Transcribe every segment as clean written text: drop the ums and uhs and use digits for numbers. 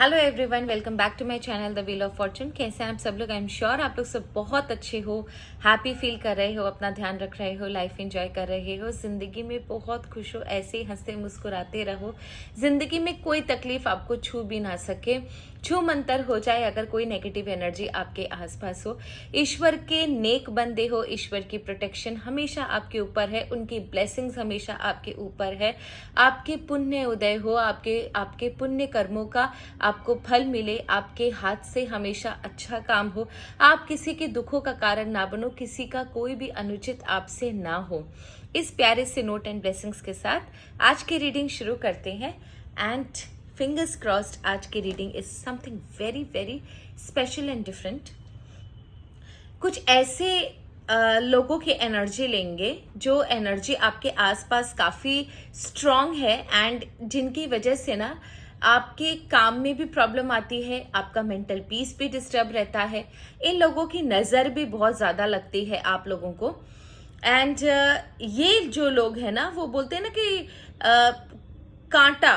Hello everyone, welcome back to my channel the wheel of fortune. कैसे हैं आप सब लोग? आई एम श्योर आप लोग सब बहुत अच्छे हो, हैप्पी फील कर रहे हो, अपना ध्यान रख रहे हो, लाइफ एंजॉय कर रहे हो, जिंदगी में बहुत खुश हो, ऐसे ही हंसते मुस्कुराते रहो। जिंदगी में कोई तकलीफ आपको छू भी ना सके, छू मंतर हो जाए अगर कोई नेगेटिव एनर्जी आपके आसपास हो। ईश्वर के नेक बंदे हो, ईश्वर की प्रोटेक्शन हमेशा आपके ऊपर है, उनकी ब्लेसिंग्स हमेशा आपके ऊपर है। आपके पुण्य उदय हो, आपके पुण्य कर्मों का आपको फल मिले, आपके हाथ से हमेशा अच्छा काम हो, आप किसी के दुखों का कारण ना बनो, किसी का कोई भी अनुचित आपसे ना हो। इस प्यारे से नोट एंड ब्लेसिंग्स के साथ आज की रीडिंग शुरू करते हैं। एंड फिंगर्स क्रॉस्ड, आज की reading is something very very special and different. कुछ ऐसे लोगों की एनर्जी लेंगे जो एनर्जी आपके आसपास काफ़ी स्ट्रांग है एंड जिनकी वजह से ना आपके काम में भी प्रॉब्लम आती है, आपका मेंटल पीस भी डिस्टर्ब रहता है। इन लोगों की नज़र भी बहुत ज़्यादा लगती है आप लोगों को। एंड ये जो लोग हैं ना, वो बोलते हैं ना कि कांटा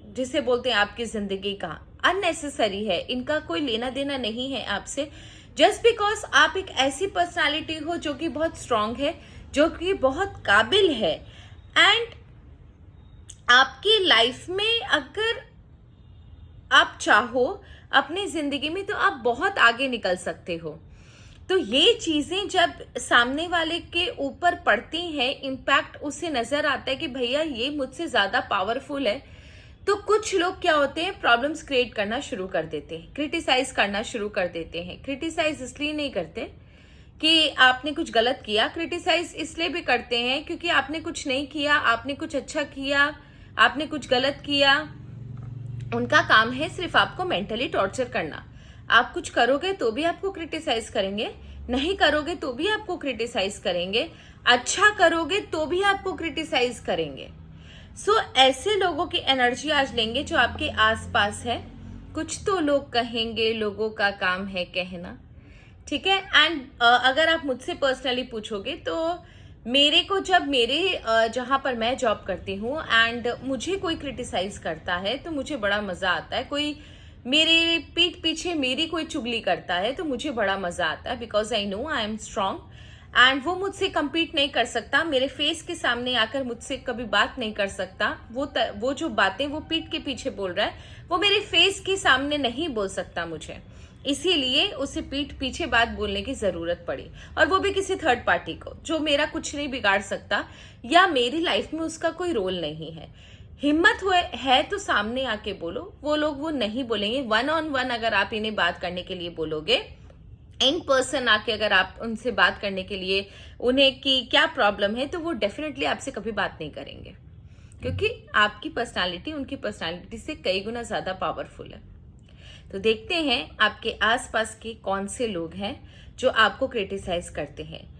जिसे बोलते हैं आपकी ज़िंदगी का, अननेसेसरी है, इनका कोई लेना देना नहीं है आपसे। जस्ट बिकॉज आप एक ऐसी पर्सनालिटी हो जो कि बहुत स्ट्रांग है, जो कि बहुत काबिल है, एंड आपकी लाइफ में अगर आप चाहो अपनी जिंदगी में तो आप बहुत आगे निकल सकते हो। तो ये चीजें जब सामने वाले के ऊपर पड़ती हैं, इम्पैक्ट उससे नजर आता है कि भैया ये मुझसे ज्यादा पावरफुल है। तो कुछ लोग क्या होते हैं, प्रॉब्लम्स क्रिएट करना शुरू कर देते हैं, क्रिटिसाइज करना शुरू कर देते हैं। क्रिटिसाइज इसलिए नहीं करते कि आपने कुछ गलत किया, क्रिटिसाइज इसलिए भी करते हैं क्योंकि आपने कुछ नहीं किया, आपने कुछ अच्छा किया, आपने कुछ गलत किया। उनका काम है सिर्फ आपको मेंटली टॉर्चर करना। आप कुछ करोगे तो भी आपको क्रिटिसाइज करेंगे, नहीं करोगे तो भी आपको क्रिटिसाइज करेंगे, अच्छा करोगे तो भी आपको क्रिटिसाइज करेंगे। सो ऐसे लोगों की एनर्जी आज लेंगे जो आपके आसपास है। कुछ तो लोग कहेंगे, लोगों का काम है कहना, ठीक है। एंड अगर आप मुझसे पर्सनली पूछोगे तो मेरे को जब जहाँ पर मैं जॉब करती हूँ एंड मुझे कोई क्रिटिसाइज करता है तो मुझे बड़ा मजा आता है। कोई मेरे पीठ पीछे मेरी कोई चुगली करता है तो मुझे बड़ा मजा आता है, because I know I am strong and वो मुझसे compete नहीं कर सकता, मेरे फेस के सामने आकर मुझसे कभी बात नहीं कर सकता। वो जो बातें वो पीठ के पीछे बोल रहा है, वो मेरे फेस के सामने नहीं बोल सकता मुझे, इसीलिए उसे पीठ पीछे बात बोलने की जरूरत पड़ी, और वो भी किसी थर्ड पार्टी को जो मेरा कुछ नहीं बिगाड़ सकता या मेरी लाइफ में उसका कोई रोल नहीं है। हिम्मत हुए है तो सामने आके बोलो, वो लोग वो नहीं बोलेंगे। वन ऑन वन अगर आप इन्हें बात करने के लिए बोलोगे, इन पर्सन आके अगर आप उनसे बात करने के लिए उन्हें कि क्या प्रॉब्लम है, तो वो डेफिनेटली आपसे कभी बात नहीं करेंगे, क्योंकि आपकी पर्सनालिटी उनकी पर्सनालिटी से कई गुना ज्यादा पावरफुल है। तो देखते हैं आपके आसपास के कौन से लोग हैं जो आपको क्रिटिसाइज करते हैं।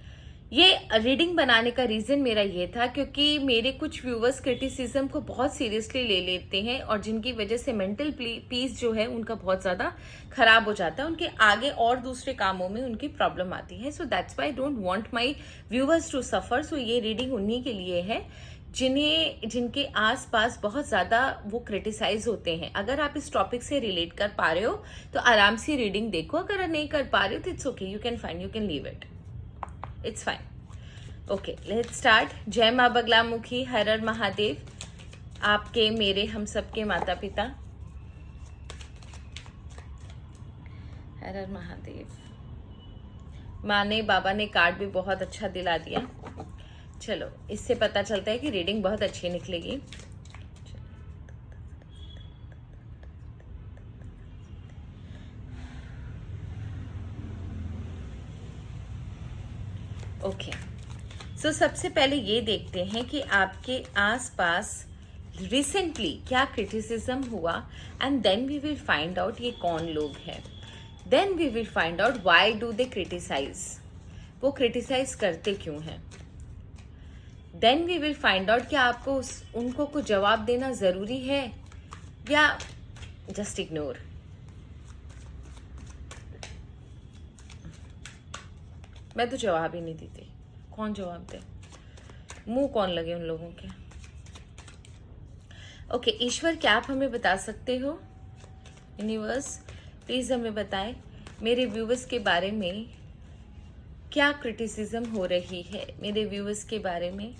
ये रीडिंग बनाने का रीजन मेरा ये था क्योंकि मेरे कुछ व्यूवर्स क्रिटिसिज्म को बहुत सीरियसली ले लेते हैं और जिनकी वजह से मेंटल पीस जो है उनका बहुत ज़्यादा खराब हो जाता है, उनके आगे और दूसरे कामों में उनकी प्रॉब्लम आती है। So that's why I don't want my viewers to suffer. So ये रीडिंग उन्हीं के लिए है जिनके आसपास बहुत ज़्यादा वो क्रिटिसाइज होते हैं। अगर आप इस टॉपिक से रिलेट कर पा रहे हो तो आराम से रीडिंग देखो, अगर नहीं कर पा रहे हो तो it's okay, you can fine, you can leave it, it's fine. Okay, let's start. जय माँ बगलामुखी, हर हर महादेव, आपके मेरे हम सबके माता पिता, हर हर महादेव। माँ ने बाबा ने कार्ड भी बहुत अच्छा दिला दिया। चलो, इससे पता चलता है कि रीडिंग बहुत अच्छी निकलेगी। ओके, सो सबसे पहले ये देखते हैं कि आपके आसपास रिसेंटली क्या क्रिटिसिज्म हुआ, and then we will find out ये कौन लोग हैं। Then we will find out why do they criticize, वो क्रिटिसाइज करते क्यों हैं। Then we will find out क्या आपको उनको कुछ जवाब देना जरूरी है या जस्ट इग्नोर। मैं तो जवाब ही नहीं देती, कौन जवाब दे, मुंह कौन लगे उन लोगों के। ओके, ईश्वर क्या आप हमें बता सकते हो यूनिवर्स प्लीज़ हमें बताएं मेरे व्यूवर्स के बारे में क्या क्रिटिसिज्म हो रही है, मेरे व्यूवर्स के बारे में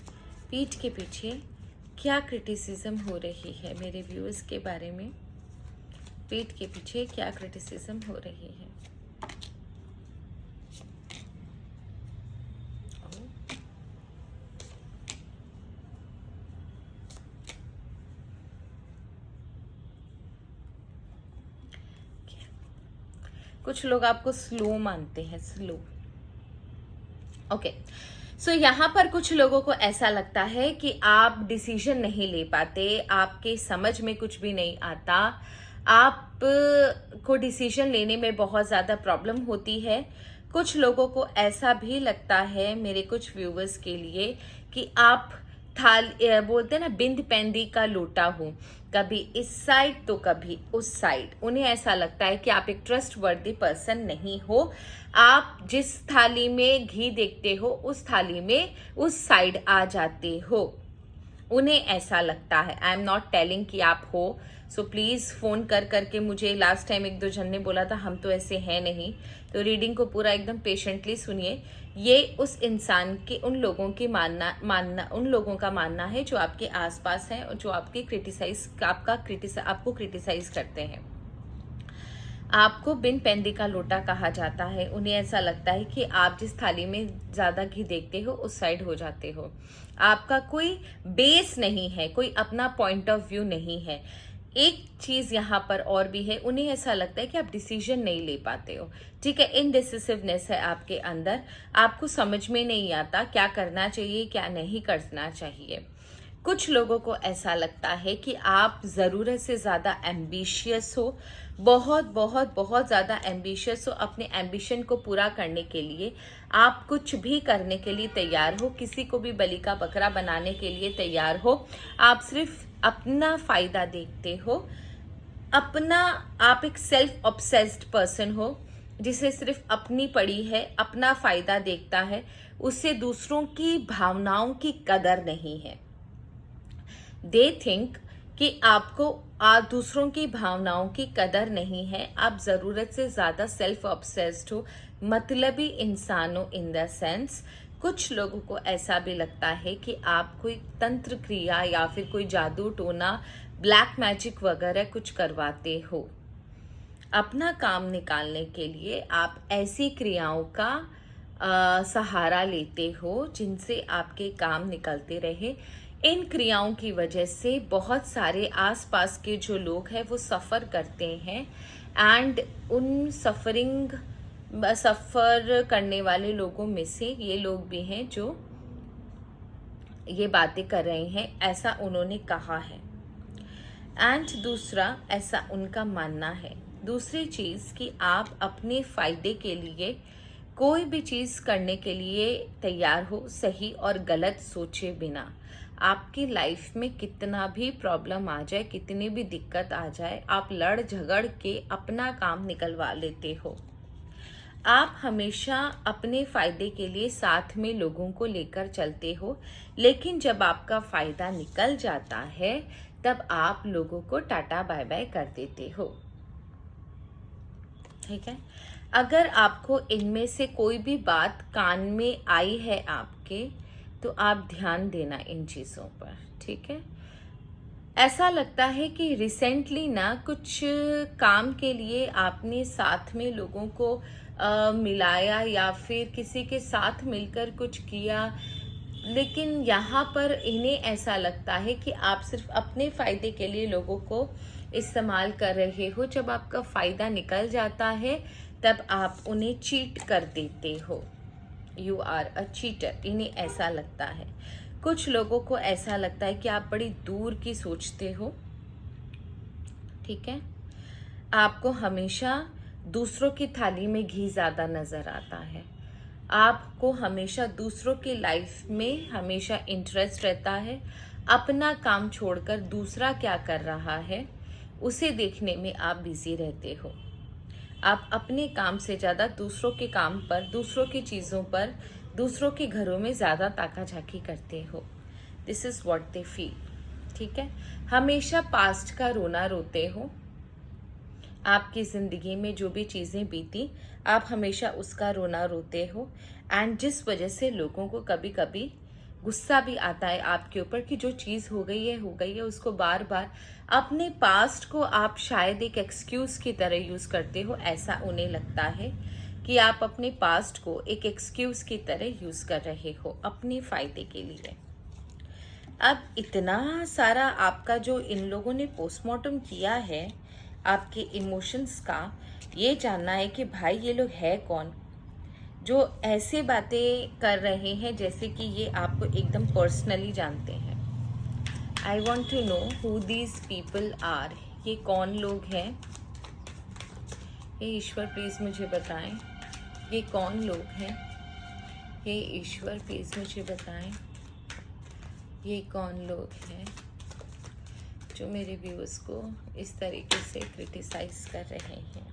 पीठ के पीछे क्या क्रिटिसिज्म हो रही है, मेरे व्यूवर्स के बारे में पीठ के पीछे क्या क्रिटिसिज्म हो रही है। कुछ लोग आपको स्लो मानते हैं, स्लो। ओके, सो यहाँ पर कुछ लोगों को ऐसा लगता है कि आप डिसीजन नहीं ले पाते, आपके समझ में कुछ भी नहीं आता, आप को डिसीजन लेने में बहुत ज़्यादा प्रॉब्लम होती है। कुछ लोगों को ऐसा भी लगता है, मेरे कुछ व्यूवर्स के लिए, कि आप बोलते हैं ना, बिंद पैंदी का लोटा हो, कभी इस साइड तो कभी उस साइड। उन्हें ऐसा लगता है कि आप एक ट्रस्ट वर्दी पर्सन नहीं हो, आप जिस थाली में घी देखते हो उस थाली में उस साइड आ जाते हो। उन्हें ऐसा लगता है, आई एम नॉट टेलिंग कि आप हो। सो प्लीज़ फ़ोन कर करके मुझे, लास्ट टाइम एक दो जन ने बोला था हम तो ऐसे हैं नहीं, तो रीडिंग को पूरा एकदम पेशेंटली सुनिए। ये उस इंसान के, उन लोगों की उन लोगों का मानना है जो आपके आसपास हैं और जो आपको क्रिटिसाइज करते हैं। आपको बिन पैंदी का लोटा कहा जाता है। उन्हें ऐसा लगता है कि आप जिस थाली में ज़्यादा घी देखते हो उस साइड हो जाते हो। आपका कोई बेस नहीं है, कोई अपना पॉइंट ऑफ व्यू नहीं है। एक चीज़ यहाँ पर और भी है, उन्हें ऐसा लगता है कि आप डिसीजन नहीं ले पाते हो। ठीक है, इनडिसिसिवनेस है आपके अंदर, आपको समझ में नहीं आता क्या करना चाहिए क्या नहीं करना चाहिए। कुछ लोगों को ऐसा लगता है कि आप ज़रूरत से ज़्यादा एम्बिशियस हो, बहुत बहुत बहुत ज़्यादा एम्बिशियस हो। अपने एम्बिशन को पूरा करने के लिए आप कुछ भी करने के लिए तैयार हो, किसी को भी बलि का बकरा बनाने के लिए तैयार हो। आप सिर्फ अपना फ़ायदा देखते हो, आप एक सेल्फ ऑब्सेस्ड पर्सन हो जिसे सिर्फ अपनी पड़ी है, अपना फ़ायदा देखता है, उससे दूसरों की भावनाओं की कदर नहीं है। दे थिंक कि आपको दूसरों की भावनाओं की कदर नहीं है, आप ज़रूरत से ज़्यादा सेल्फ ऑब्सेस्ड हो, मतलबी इंसान हो इन द सेंस। कुछ लोगों को ऐसा भी लगता है कि आप कोई तंत्र क्रिया या फिर कोई जादू टोना, ब्लैक मैजिक वगैरह कुछ करवाते हो। अपना काम निकालने के लिए आप ऐसी क्रियाओं का सहारा लेते हो जिनसे आपके काम निकलते रहे। इन क्रियाओं की वजह से बहुत सारे आसपास के जो लोग हैं वो सफ़र करते हैं, एंड उन सफ़र करने वाले लोगों में से ये लोग भी हैं जो ये बातें कर रहे हैं, ऐसा उन्होंने कहा है। एंड दूसरा, ऐसा उनका मानना है। दूसरी चीज़ कि आप अपने फ़ायदे के लिए कोई भी चीज़ करने के लिए तैयार हो, सही और गलत सोचे बिना। आपकी लाइफ में कितना भी प्रॉब्लम आ जाए, कितनी भी दिक्कत आ जाए, आप लड़ झगड़ के अपना काम निकलवा लेते हो। आप हमेशा अपने फ़ायदे के लिए साथ में लोगों को लेकर चलते हो, लेकिन जब आपका फ़ायदा निकल जाता है तब आप लोगों को टाटा बाय बाय कर देते हो। ठीक है, अगर आपको इनमें से कोई भी बात कान में आई है आपके, तो आप ध्यान देना इन चीज़ों पर। ठीक है, ऐसा लगता है कि रिसेंटली ना कुछ काम के लिए आपने साथ में लोगों को मिलाया या फिर किसी के साथ मिलकर कुछ किया, लेकिन यहाँ पर इन्हें ऐसा लगता है कि आप सिर्फ अपने फ़ायदे के लिए लोगों को इस्तेमाल कर रहे हो। जब आपका फ़ायदा निकल जाता है तब आप उन्हें चीट कर देते हो। यू आर अ चीटर, इन्हें ऐसा लगता है। कुछ लोगों को ऐसा लगता है कि आप बड़ी दूर की सोचते हो। ठीक है, आपको हमेशा दूसरों की थाली में घी ज़्यादा नज़र आता है, आपको हमेशा दूसरों की लाइफ में हमेशा इंटरेस्ट रहता है। अपना काम छोड़कर दूसरा क्या कर रहा है उसे देखने में आप बिजी रहते हो। आप अपने काम से ज़्यादा दूसरों के काम पर, दूसरों की चीज़ों पर, दूसरों के घरों में ज़्यादा ताका झाकी करते हो। This is what they feel. ठीक है, हमेशा पास्ट का रोना रोते हो, आपकी ज़िंदगी में जो भी चीज़ें बीती, आप हमेशा उसका रोना रोते हो, एंड जिस वजह से लोगों को कभी कभी गुस्सा भी आता है आपके ऊपर कि जो चीज़ हो गई है, उसको बार बार अपने पास्ट को आप शायद एक एक्सक्यूज़ की तरह यूज़ करते हो। ऐसा उन्हें लगता है कि आप अपने पास्ट को एक एक्सक्यूज़ की तरह यूज़ कर रहे हो अपने फ़ायदे के लिए। अब इतना सारा आपका जो इन लोगों ने पोस्टमार्टम किया है आपके इमोशंस का, ये जानना है कि भाई ये लोग है कौन जो ऐसे बातें कर रहे हैं जैसे कि ये आपको एकदम पर्सनली जानते हैं। I want to know who these people are. ये कौन लोग हैं? ये ईश्वर प्लीज़ मुझे बताएं, ये कौन लोग हैं? ये ईश्वर प्लीज़ मुझे बताएं, ये कौन लोग हैं जो मेरे व्यूअर्स को इस तरीके से क्रिटिसाइज कर रहे हैं?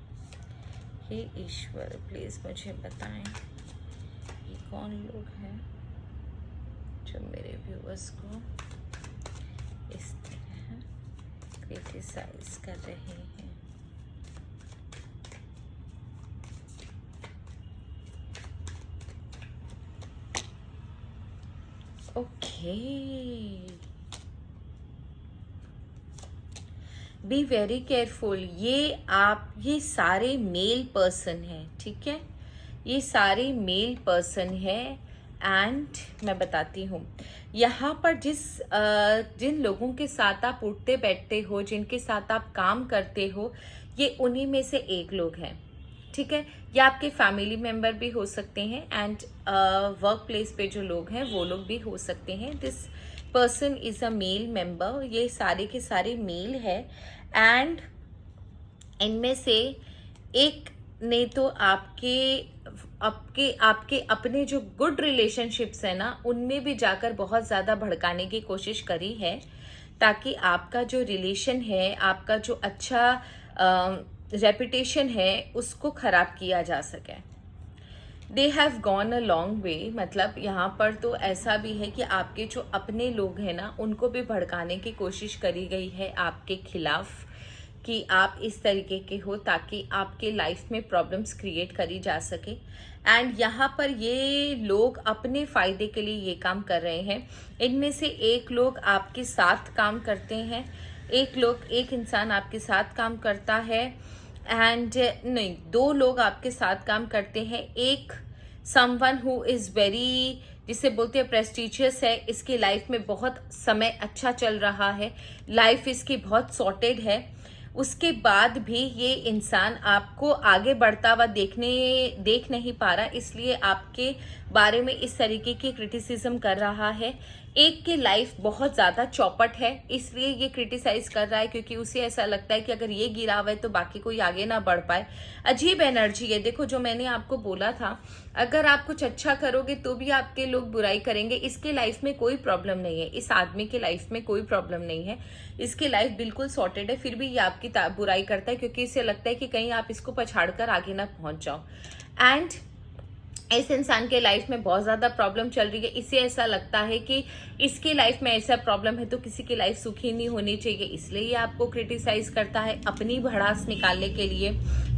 हे ईश्वर प्लीज़ मुझे बताएं, ये कौन लोग हैं जो मेरे व्यूअर्स को इस तरह क्रिटिसाइज कर रहे हैं? Okay, be very careful. ये सारे मेल पर्सन हैं, ठीक है? ये सारे मेल पर्सन हैं। एंड मैं बताती हूँ, यहाँ पर जिन लोगों के साथ आप उठते बैठते हो, जिनके साथ आप काम करते हो, ये उन्हीं में से एक लोग हैं, ठीक है? या आपके फैमिली मेम्बर भी हो सकते हैं, एंड वर्क प्लेस पे जो लोग हैं वो लोग भी हो सकते हैं। This person is a male member. ये सारे के सारे मेल है, एंड इनमें से एक ने तो आपके आपके आपके अपने जो गुड रिलेशनशिप्स है ना, उनमें भी जाकर बहुत ज़्यादा भड़काने की कोशिश करी है, ताकि आपका जो रिलेशन है, आपका जो अच्छा रेपुटेशन है, उसको ख़राब किया जा सके। They have gone a long way. मतलब यहाँ पर तो ऐसा भी है कि आपके जो अपने लोग हैं ना, उनको भी भड़काने की कोशिश करी गई है आपके खिलाफ कि आप इस तरीके के हो, ताकि आपके लाइफ में प्रॉब्लम्स क्रिएट करी जा सके। एंड यहाँ पर ये लोग अपने फ़ायदे के लिए ये काम कर रहे हैं। इनमें से एक लोग आपके साथ काम करते हैं, एक इंसान आपके साथ काम करता है, एंड नहीं, दो लोग आपके साथ काम करते हैं। एक समवन हु इज़ वेरी, जिसे बोलते हैं प्रेस्टिजियस है, इसकी लाइफ में बहुत समय अच्छा चल रहा है, लाइफ इसकी बहुत सॉर्टेड है, उसके बाद भी ये इंसान आपको आगे बढ़ता हुआ देख नहीं पा रहा, इसलिए आपके बारे में इस तरीके की क्रिटिसिज्म कर रहा है। एक की लाइफ बहुत ज़्यादा चौपट है, इसलिए ये क्रिटिसाइज कर रहा है, क्योंकि उसे ऐसा लगता है कि अगर ये गिरा हुआ है तो बाकी कोई आगे ना बढ़ पाए। अजीब एनर्जी है। देखो, जो मैंने आपको बोला था, अगर आप कुछ अच्छा करोगे तो भी आपके लोग बुराई करेंगे। इसके लाइफ में कोई प्रॉब्लम नहीं है, इस आदमी के लाइफ में कोई प्रॉब्लम नहीं है, इसकी लाइफ बिल्कुल सॉर्टेड है, फिर भी ये आपकी बुराई करता है, क्योंकि इसे लगता है कि कहीं आप इसको पछाड़ कर आगे ना पहुंच जाओ। एंड इस इंसान के लाइफ में बहुत ज़्यादा प्रॉब्लम चल रही है। इसे ऐसा लगता है कि इसकी लाइफ में ऐसा प्रॉब्लम है तो किसी की लाइफ सुखी नहीं होनी चाहिए, इसलिए ये आपको क्रिटिसाइज करता है अपनी भड़ास निकालने के लिए।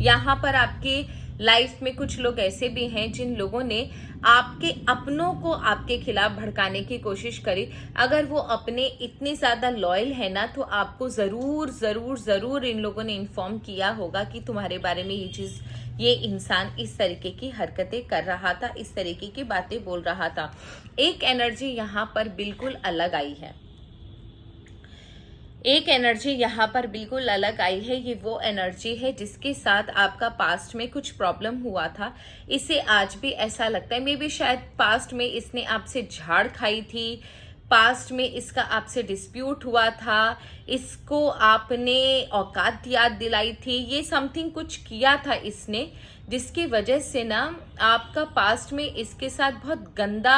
यहाँ पर आपके लाइफ में कुछ लोग ऐसे भी हैं जिन लोगों ने आपके अपनों को आपके खिलाफ भड़काने की कोशिश करी। अगर वो अपने इतने ज़्यादा लॉयल है ना, तो आपको ज़रूर ज़रूर ज़रूर इन लोगों ने इन्फॉर्म किया होगा कि तुम्हारे बारे में ये इंसान इस तरीके की हरकतें कर रहा था, इस तरीके की बातें बोल रहा था। एक एनर्जी यहाँ पर बिल्कुल अलग आई है, एक एनर्जी यहाँ पर बिल्कुल अलग आई है। ये वो एनर्जी है जिसके साथ आपका पास्ट में कुछ प्रॉब्लम हुआ था। इसे आज भी ऐसा लगता है, मे बी शायद पास्ट में इसने आपसे झाड़ खाई थी, पास्ट में इसका आपसे डिस्प्यूट हुआ था, इसको आपने औकात याद दिलाई थी, ये समथिंग कुछ किया था इसने, जिसकी वजह से ना आपका पास्ट में इसके साथ बहुत गंदा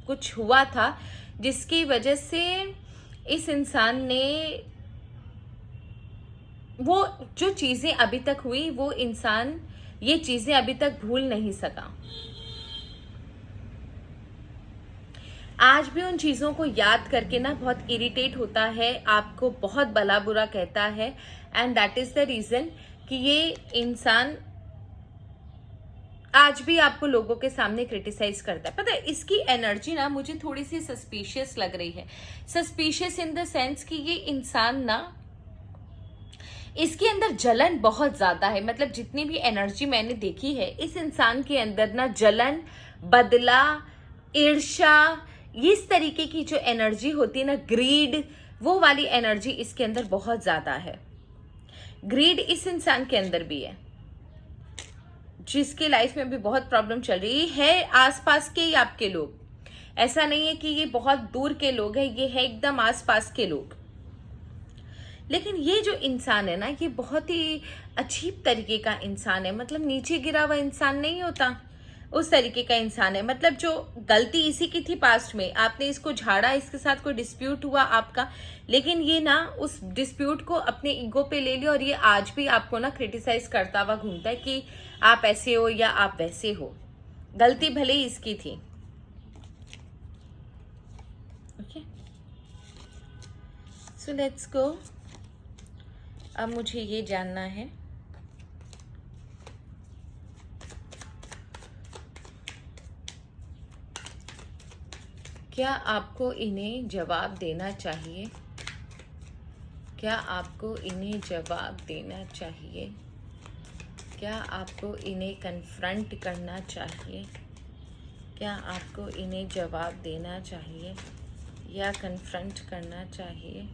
कुछ हुआ था, जिसकी वजह से इस इंसान ने वो जो चीज़ें अभी तक हुई, वो इंसान ये चीज़ें अभी तक भूल नहीं सका। आज भी उन चीज़ों को याद करके ना बहुत इरिटेट होता है, आपको बहुत भला बुरा कहता है, and that is the reason कि ये इंसान आज भी आपको लोगों के सामने क्रिटिसाइज करता है। पता है, इसकी एनर्जी ना मुझे थोड़ी सी सस्पिशियस लग रही है। सस्पिशियस इन द सेंस कि ये इंसान ना, इसके अंदर जलन बहुत ज्यादा है। मतलब जितनी भी एनर्जी मैंने देखी है इस इंसान के अंदर ना, जलन, बदला, ईर्ष्या, इस तरीके की जो एनर्जी होती है ना, ग्रीड, वो वाली एनर्जी इसके अंदर बहुत ज्यादा है। ग्रीड इस इंसान के अंदर भी है, जिसके लाइफ में भी बहुत प्रॉब्लम चल रही है। आसपास के ही आपके लोग, ऐसा नहीं है कि ये बहुत दूर के लोग हैं, ये है एकदम आसपास के लोग। लेकिन ये जो इंसान है ना, ये बहुत ही अजीब तरीके का इंसान है। मतलब नीचे गिरा हुआ इंसान नहीं होता, उस तरीके का इंसान है। मतलब जो गलती इसी की थी पास्ट में, आपने इसको झाड़ा, इसके साथ कोई डिस्प्यूट हुआ आपका, लेकिन ये ना उस डिस्प्यूट को अपने ईगो पे ले लिया और ये आज भी आपको ना क्रिटिसाइज करता हुआ घूमता है कि आप ऐसे हो या आप वैसे हो। गलती भले ही इसकी थी। Okay, so let's go. अब मुझे ये जानना है, क्या आपको इन्हें जवाब देना चाहिए? क्या आपको इन्हें जवाब देना चाहिए? क्या आपको इन्हें कन्फ्रंट करना चाहिए? क्या आपको इन्हें जवाब देना चाहिए या कन्फ्रंट करना चाहिए?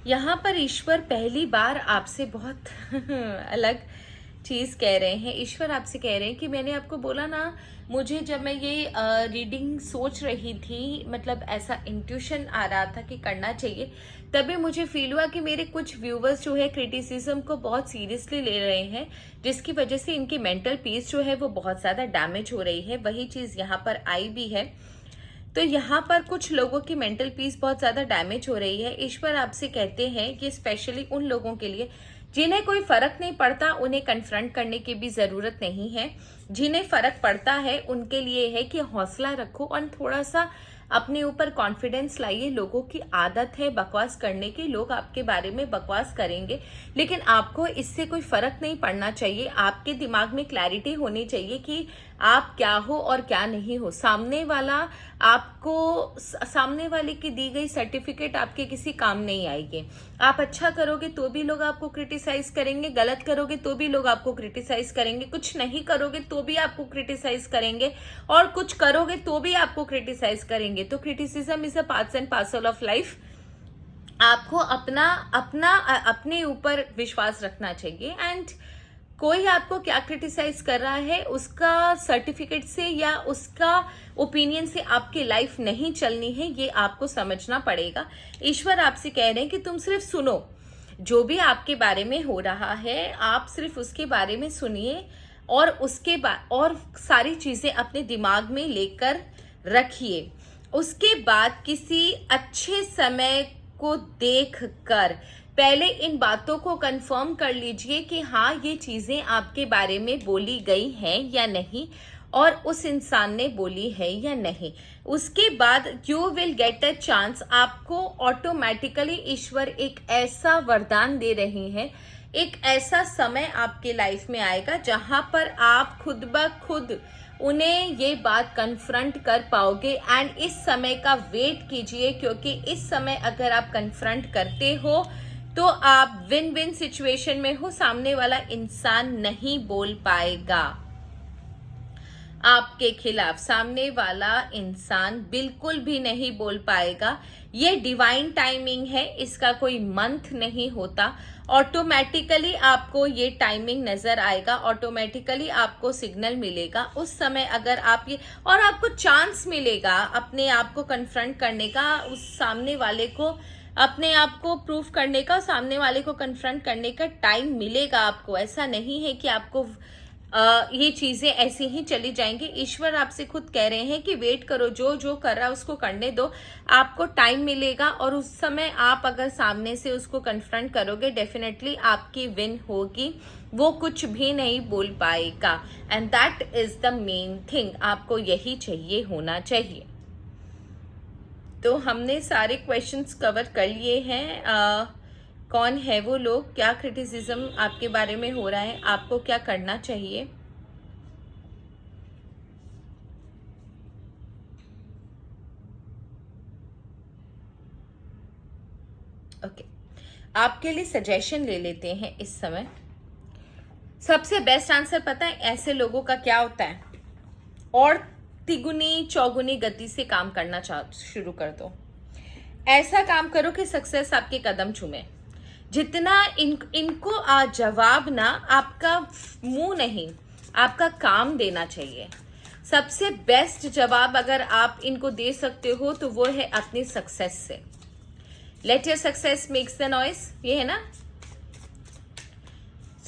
यहाँ पर ईश्वर पहली बार आपसे बहुत अलग चीज़ कह रहे हैं। ईश्वर आपसे कह रहे हैं कि मैंने आपको बोला ना, मुझे जब मैं ये रीडिंग सोच रही थी, मतलब ऐसा इंट्यूशन आ रहा था कि करना चाहिए, तभी मुझे फील हुआ कि मेरे कुछ व्यूवर्स जो है क्रिटिसिज्म को बहुत सीरियसली ले रहे हैं, जिसकी वजह से इनकी मेंटल पीस जो है वो बहुत ज़्यादा डैमेज हो रही है। वही चीज़ यहाँ पर आई भी है। तो यहाँ पर कुछ लोगों की मेंटल पीस बहुत ज़्यादा डैमेज हो रही है। ईश्वर आपसे कहते हैं कि स्पेशली उन लोगों के लिए जिन्हें कोई फर्क नहीं पड़ता, उन्हें कन्फ्रंट करने की भी ज़रूरत नहीं है। जिन्हें फर्क पड़ता है उनके लिए है कि हौसला रखो और थोड़ा सा अपने ऊपर कॉन्फिडेंस लाइए। लोगों की आदत है बकवास करने की, लोग आपके बारे में बकवास करेंगे, लेकिन आपको इससे कोई फर्क नहीं पड़ना चाहिए। आपके दिमाग में क्लैरिटी होनी चाहिए कि आप क्या हो और क्या नहीं हो। सामने वाले की दी गई सर्टिफिकेट आपके किसी काम नहीं आएगी। आप अच्छा करोगे तो भी लोग आपको क्रिटिसाइज करेंगे, गलत करोगे तो भी लोग आपको क्रिटिसाइज करेंगे, कुछ नहीं करोगे तो भी आपको क्रिटिसाइज करेंगे, और कुछ करोगे तो भी आपको क्रिटिसाइज करेंगे। तो criticism is a parts and parcel of life. आपको अपने ऊपर विश्वास रखना चाहिए। एंड कोई आपको क्या क्रिटिसाइज कर रहा है, उसका सर्टिफिकेट से या उसका ओपिनियन से आपकी लाइफ नहीं चलनी है, ये आपको समझना पड़ेगा। ईश्वर आपसे कह रहे हैं कि तुम सिर्फ सुनो, जो भी आपके बारे में हो रहा है आप सिर्फ उसके बारे में सुनिए, और उसके बाद और सारी चीजें अपने दिमाग में लेकर रखिए। उसके बाद किसी अच्छे समय को देख कर पहले इन बातों को कंफर्म कर लीजिए कि हाँ, ये चीजें आपके बारे में बोली गई हैं या नहीं, और उस इंसान ने बोली है या नहीं। उसके बाद you will get a chance. आपको ऑटोमेटिकली ईश्वर एक ऐसा वरदान दे रहे हैं, एक ऐसा समय आपके लाइफ में आएगा जहां पर आप खुद ब खुद उन्हें ये बात कन्फ्रंट कर पाओगे। एंड इस समय का वेट कीजिए, क्योंकि इस समय अगर आप कन्फ्रंट करते हो तो आप विन विन सिचुएशन में हो। सामने वाला इंसान नहीं बोल पाएगा आपके खिलाफ, सामने वाला इंसान बिल्कुल भी नहीं बोल पाएगा। ये डिवाइन टाइमिंग है, इसका कोई मंथ नहीं होता। ऑटोमेटिकली आपको ये टाइमिंग नजर आएगा, ऑटोमेटिकली आपको सिग्नल मिलेगा उस समय। अगर आप ये, और आपको चांस मिलेगा अपने आप को कन्फ्रंट करने का, उस सामने वाले को अपने आप को प्रूफ करने का, सामने वाले को कन्फ्रंट करने का टाइम मिलेगा आपको। ऐसा नहीं है कि आपको ये चीजें ऐसे ही चली जाएंगी। ईश्वर आपसे खुद कह रहे हैं कि वेट करो, जो जो कर रहा है उसको करने दो, आपको टाइम मिलेगा और उस समय आप अगर सामने से उसको कन्फ्रंट करोगे, डेफिनेटली आपकी विन होगी। वो कुछ भी नहीं बोल पाएगा, and that is the main thing. आपको यही चाहिए, होना चाहिए। तो हमने सारे क्वेश्चंस कवर कर लिए हैं। कौन है वो लोग, क्या क्रिटिसिज्म आपके बारे में हो रहा है, आपको क्या करना चाहिए। ओके, आपके लिए सजेशन ले लेते हैं इस समय। सबसे बेस्ट आंसर पता है ऐसे लोगों का क्या होता है? और तिगुनी चौगुनी गति से काम करना शुरू कर दो। ऐसा काम करो कि सक्सेस आपके कदम चूमे। जितना इनको जवाब ना, आपका मुंह नहीं, आपका काम देना चाहिए। सबसे बेस्ट जवाब अगर आप इनको दे सकते हो तो वो है अपनी सक्सेस से। Let your success makes the noise, ये है ना।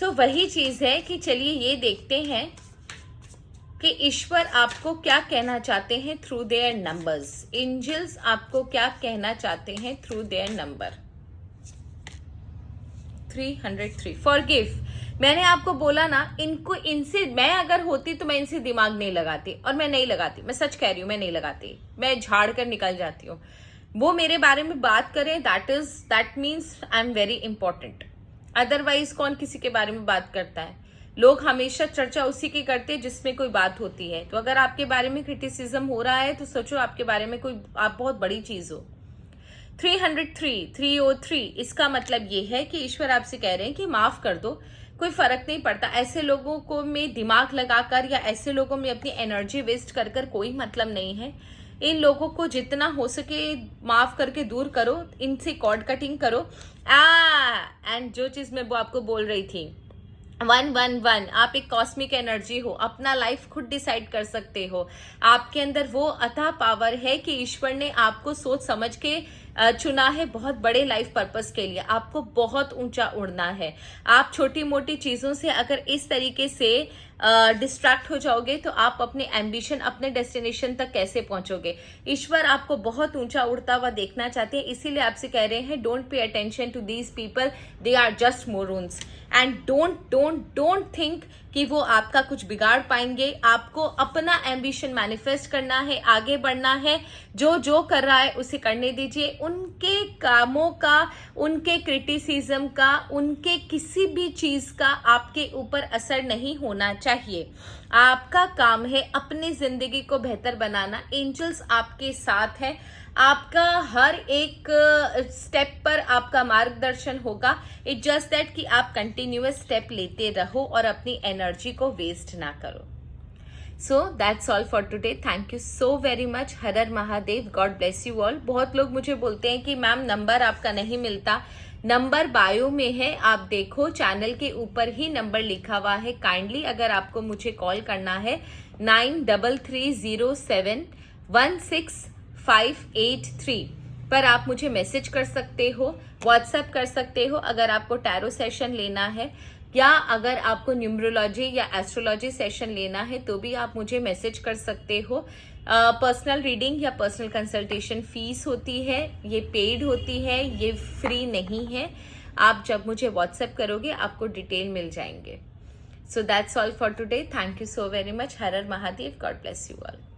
सो वही चीज है कि चलिए ये देखते हैं कि ईश्वर आपको क्या कहना चाहते हैं थ्रू देयर नंबर्स। एंजल्स आपको क्या कहना चाहते हैं थ्रू देयर नंबर 303। फॉरगिव। मैंने आपको बोला ना, इनसे मैं अगर होती तो मैं इनसे दिमाग नहीं लगाती, और मैं नहीं लगाती, मैं सच कह रही हूं, मैं नहीं लगाती, मैं झाड़ कर निकल जाती हूँ। वो मेरे बारे में बात करें, that means I am very important. Otherwise कौन किसी के बारे में बात करता है? लोग हमेशा चर्चा उसी की करते हैं जिसमें कोई बात होती है। तो अगर आपके बारे में क्रिटिसिज्म हो रहा है तो सोचो आपके बारे में कोई आप बहुत बड़ी चीज हो। 303 इसका मतलब ये है कि ईश्वर आपसे कह रहे हैं कि माफ कर दो, कोई फर्क नहीं पड़ता। ऐसे लोगों को में दिमाग लगाकर या ऐसे लोगों में अपनी एनर्जी वेस्ट कर कर कोई मतलब नहीं है। इन लोगों को जितना हो सके माफ करके दूर करो, इनसे कॉर्ड कटिंग करो। एंड जो चीज मैं वो आपको बोल रही थी, 111, आप एक कॉस्मिक एनर्जी हो, अपना लाइफ खुद डिसाइड कर सकते हो। आपके अंदर वो अथाह पावर है कि ईश्वर ने आपको सोच समझ के चुना है बहुत बड़े लाइफ पर्पस के लिए। आपको बहुत ऊंचा उड़ना है। आप छोटी मोटी चीजों से अगर इस तरीके से डिस्ट्रैक्ट हो जाओगे तो आप अपने एम्बिशन, अपने डेस्टिनेशन तक कैसे पहुंचोगे? ईश्वर आपको बहुत ऊंचा उड़ता हुआ देखना चाहते हैं, इसीलिए आपसे कह रहे हैं don't pay attention to these people, they are just morons. And don't think कि वो आपका कुछ बिगाड़ पाएंगे। आपको अपना एम्बिशन मैनिफेस्ट करना है, आगे बढ़ना है। जो जो कर रहा है उसे करने दीजिए। उनके कामों का, उनके क्रिटिसिज्म का, उनके किसी भी चीज का आपके ऊपर असर नहीं होना चाहिए। आपका काम है अपनी जिंदगी को बेहतर बनाना। एंजल्स आपके साथ है, आपका हर एक स्टेप पर आपका मार्गदर्शन होगा। इट जस्ट दैट कि आप कंटिन्यूअस स्टेप लेते रहो और अपनी एनर्जी को वेस्ट ना करो। So that's all for today. Thank you so very much. Her her Mahadev. God bless you all. बहुत लोग मुझे बोलते हैं कि मैम नंबर आपका नहीं मिलता। नंबर बायो में है, आप देखो चैनल के ऊपर ही नंबर लिखा हुआ है। काइंडली अगर आपको मुझे कॉल करना है 9330716583 पर आप मुझे मैसेज कर सकते हो, व्हाट्सएप कर सकते हो। अगर आपको टैरो सेशन लेना है या अगर आपको न्यूमरोलॉजी या एस्ट्रोलॉजी सेशन लेना है तो भी आप मुझे मैसेज कर सकते हो। पर्सनल रीडिंग या पर्सनल कंसल्टेशन फीस होती है, ये पेड होती है, ये फ्री नहीं है। आप जब मुझे व्हाट्सएप करोगे आपको डिटेल मिल जाएंगे। So that's all for today. Thank you so very much. Her her Mahadev. God bless you all.